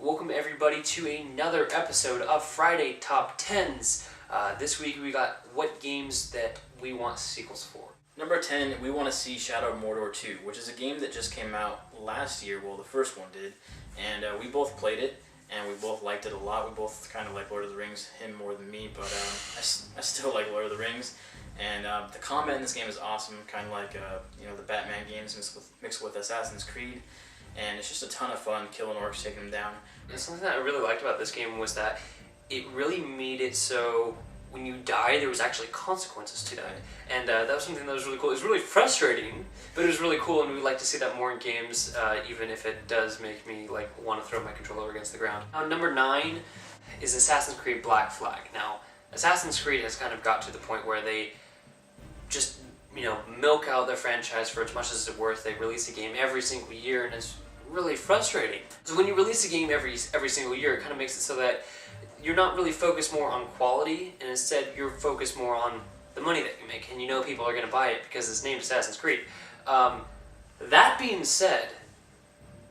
welcome everybody to another episode of Friday Top 10s. This week we got what games that we want sequels for. Number 10, we want to see Shadow of Mordor 2, which is a game that just came out last year, well the first one did, and we both played it, and we both liked it a lot. We both kind of like Lord of the Rings, him more than me, but I still like Lord of the Rings. And the combat in this game is awesome, kind of like the Batman games mixed with Assassin's Creed. And it's just a ton of fun killing orcs, taking them down. And something that I really liked about this game was that it really made it so when you die, there was actually consequences to that. And that was something that was really cool. It was really frustrating, but it was really cool, and we like to see that more in games, even if it does make me want to throw my controller against the ground. Now, number 9 is Assassin's Creed Black Flag. Now, Assassin's Creed has kind of got to the point where they just milk out their franchise for as much as it's worth. They release a game every single year, and it's really frustrating. So when you release a game every single year, it kind of makes it so that you're not really focused more on quality, and instead you're focused more on the money that you make, and people are going to buy it because it's named Assassin's Creed. That being said,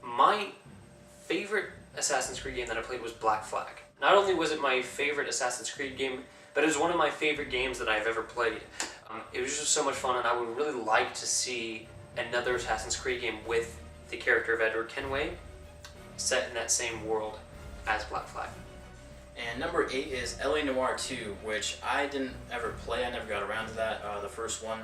my favorite Assassin's Creed game that I played was Black Flag. Not only was it my favorite Assassin's Creed game, but it was one of my favorite games that I've ever played. It was just so much fun, and I would really like to see another Assassin's Creed game with the character of Edward Kenway set in that same world as Black Flag. And number 8 is LA Noire 2, which I didn't ever play. I never got around to that, the first one.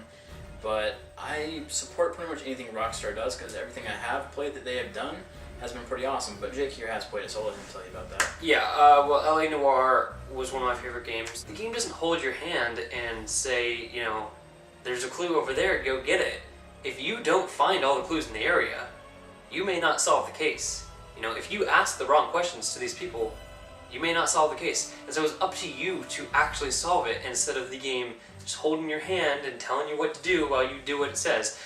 But I support pretty much anything Rockstar does, because everything I have played that they have done has been pretty awesome. But Jake here has played it, so I'll let him tell you about that. Yeah, well, LA Noire was one of my favorite games. The game doesn't hold your hand and say, there's a clue over there, go get it. If you don't find all the clues in the area, you may not solve the case. If you ask the wrong questions to these people, you may not solve the case. And so it's up to you to actually solve it instead of the game just holding your hand and telling you what to do while you do what it says.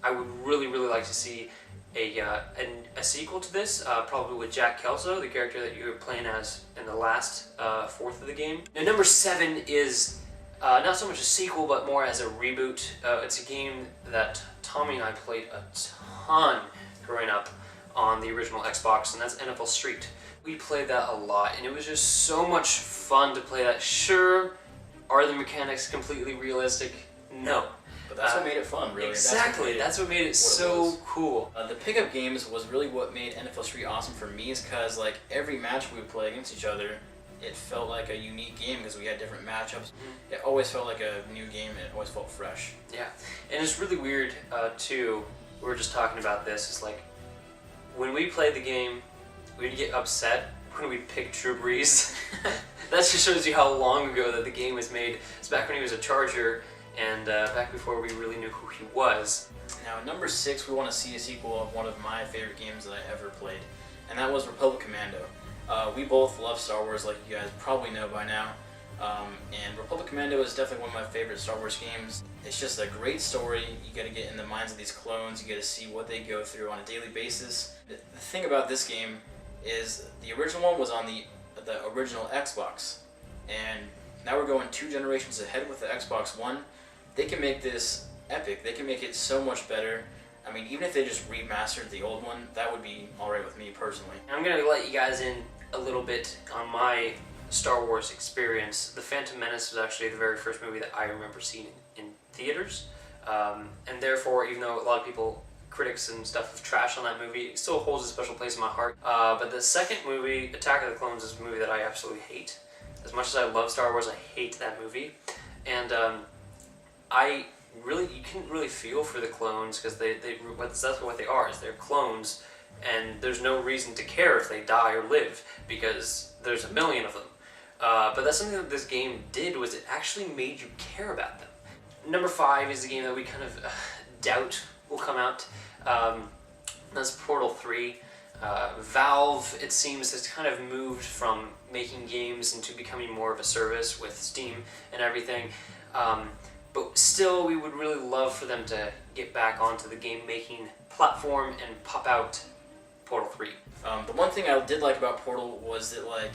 I would really, really like to see a sequel to this, probably with Jack Kelso, the character that you were playing as in the last fourth of the game. Now, number 7 is not so much a sequel, but more as a reboot. It's a game that Tommy and I played a ton growing up on the original Xbox, and that's NFL Street. We played that a lot, and it was just so much fun to play that. Sure, are the mechanics completely realistic? No. But that's what made it fun, really. Exactly, that's what made it so cool. The pickup games was really what made NFL Street awesome for me, is because every match we would play against each other, it felt like a unique game because we had different matchups. Mm-hmm. It always felt like a new game, and it always felt fresh. Yeah, and it's really weird, too. We were just talking about this. It's when we played the game, we'd get upset when we picked Drew Brees. That just shows you how long ago that the game was made. It's back when he was a Charger, and back before we really knew who he was. Now, at number 6, we want to see a sequel of one of my favorite games that I ever played, and that was Republic Commando. We both love Star Wars, like you guys probably know by now, and Republic Commando is definitely one of my favorite Star Wars games. It's just a great story. You got to get in the minds of these clones. You get to see what they go through on a daily basis. The thing about this game is the original one was on the original Xbox, and now we're going 2 generations ahead with the Xbox One. They can make this epic. They can make it so much better. I mean, even if they just remastered the old one, that would be alright with me personally. I'm going to let you guys in a little bit on my Star Wars experience. The Phantom Menace was actually the very first movie that I remember seeing in theaters, and therefore, even though a lot of people, critics and stuff, have trashed on that movie, it still holds a special place in my heart. But the second movie, Attack of the Clones, is a movie that I absolutely hate. As much as I love Star Wars, I hate that movie. And you couldn't really feel for the clones, because that's what they are, is they're clones, and there's no reason to care if they die or live, because there's a million of them. But that's something that this game did, was it actually made you care about them. Number 5 is a game that we kind of doubt will come out. That's Portal 3. Valve, it seems, has kind of moved from making games into becoming more of a service with Steam and everything. But still, we would really love for them to get back onto the game-making platform and pop out Portal 3. The one thing I did like about Portal was that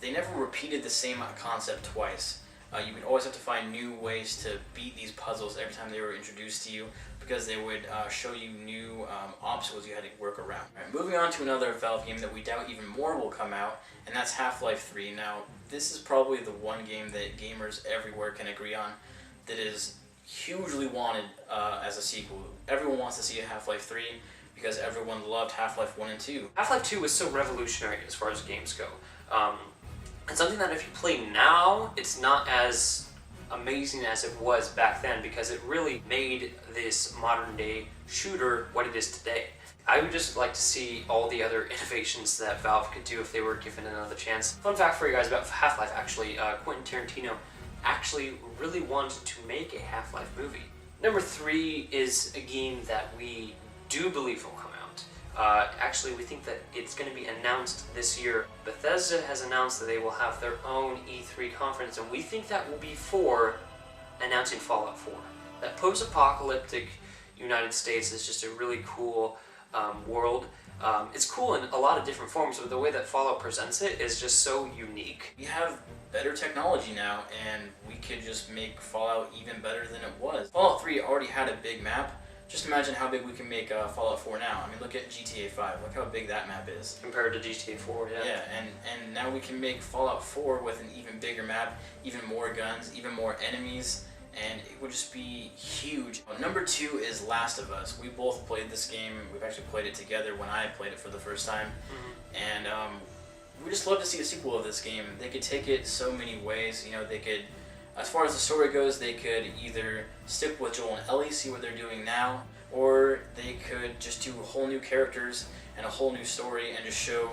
they never repeated the same concept twice. You would always have to find new ways to beat these puzzles every time they were introduced to you. because they would show you new obstacles you had to work around. All right, moving on to another Valve game that we doubt even more will come out, and that's Half-Life 3. Now, this is probably the one game that gamers everywhere can agree on that is hugely wanted as a sequel. Everyone wants to see a Half-Life 3 because everyone loved Half-Life 1 and 2. Half-Life 2 was so revolutionary as far as games go. It's something that if you play now, it's not as amazing as it was back then, because it really made this modern day shooter what it is today. I would just like to see all the other innovations that Valve could do if they were given another chance. Fun fact for you guys about Half-Life, actually, Quentin Tarantino actually really wanted to make a Half-Life movie. Number 3 is a game that we do believe will come out. Actually, we think that it's going to be announced this year. Bethesda has announced that they will have their own E3 conference, and we think that will be for announcing Fallout 4. That post-apocalyptic United States is just a really cool world. It's cool in a lot of different forms, but the way that Fallout presents it is just so unique. We have better technology now, and we could just make Fallout even better than it was. Fallout 3 already had a big map. Just imagine how big we can make Fallout 4 now. I mean, look at GTA 5. Look how big that map is. Compared to GTA 4, yeah. Yeah, and now we can make Fallout 4 with an even bigger map, even more guns, even more enemies, and it would just be huge. Number 2 is Last of Us. We both played this game. We've actually played it together when I played it for the first time. And we just love to see a sequel of this game. They could take it so many ways. You know, they could, as far as the story goes, they could either stick with Joel and Ellie, see what they're doing now, or they could just do whole new characters and a whole new story and just show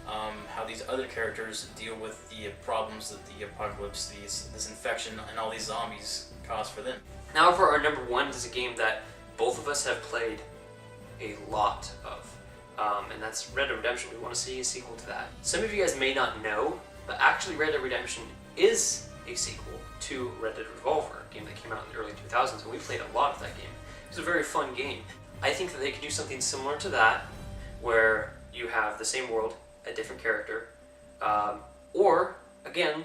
how these other characters deal with the problems that the apocalypse, this infection, and all these zombies cause for them. Now for our number 1 is a game that both of us have played a lot of, and that's Red Dead Redemption. We want to see a sequel to that. Some of you guys may not know, but actually Red Dead Redemption is a sequel to Red Dead Revolver, a game that came out in the early 2000s, and we played a lot of that game. It was a very fun game. I think that they could do something similar to that, where you have the same world, a different character, or, again,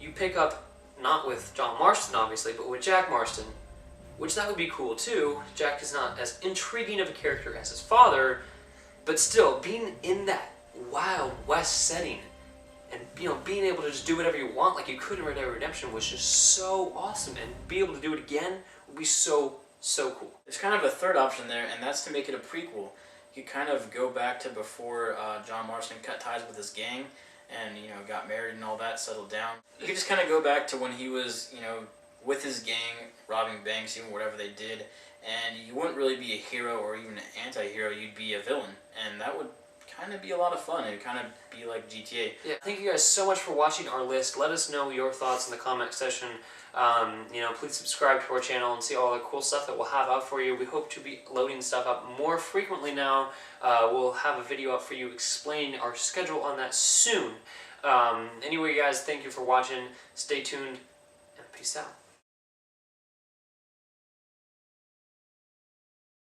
you pick up, not with John Marston obviously, but with Jack Marston, which that would be cool too. Jack is not as intriguing of a character as his father, but still, being in that Wild West setting, and being able to just do whatever you want like you could in Red Dead Redemption was just so awesome, and be able to do it again would be so cool. There's kind of a third option there, and that's to make it a prequel. You kind of go back to before John Marston cut ties with his gang and, got married and all that, settled down. You could just kind of go back to when he was, with his gang, robbing banks, even whatever they did, and you wouldn't really be a hero or even an anti-hero, you'd be a villain, and that would kind of be a lot of fun. It'd kind of be like GTA. Yeah, thank you guys so much for watching our list. Let us know your thoughts in the comment section. Please subscribe to our channel and see all the cool stuff that we'll have out for you. We hope to be loading stuff up more frequently now. We'll have a video up for you explaining our schedule on that soon. Anyway, guys, thank you for watching. Stay tuned, and peace out.